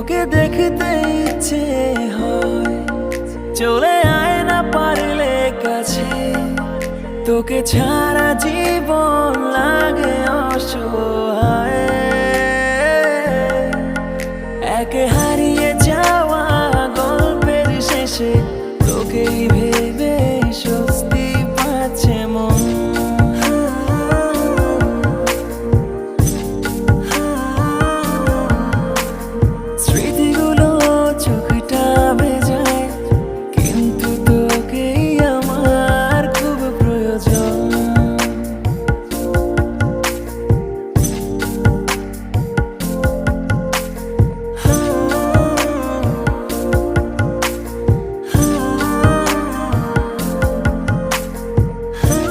তোকে দেখতে ইচ্ছে হয়, চলে আয় না পারলে কাছে। তোকে ছাড়া জীবন লাগে অসহায়। একে হারিয়ে যাওয়া গল্পের শেষে তোকেই ভেবে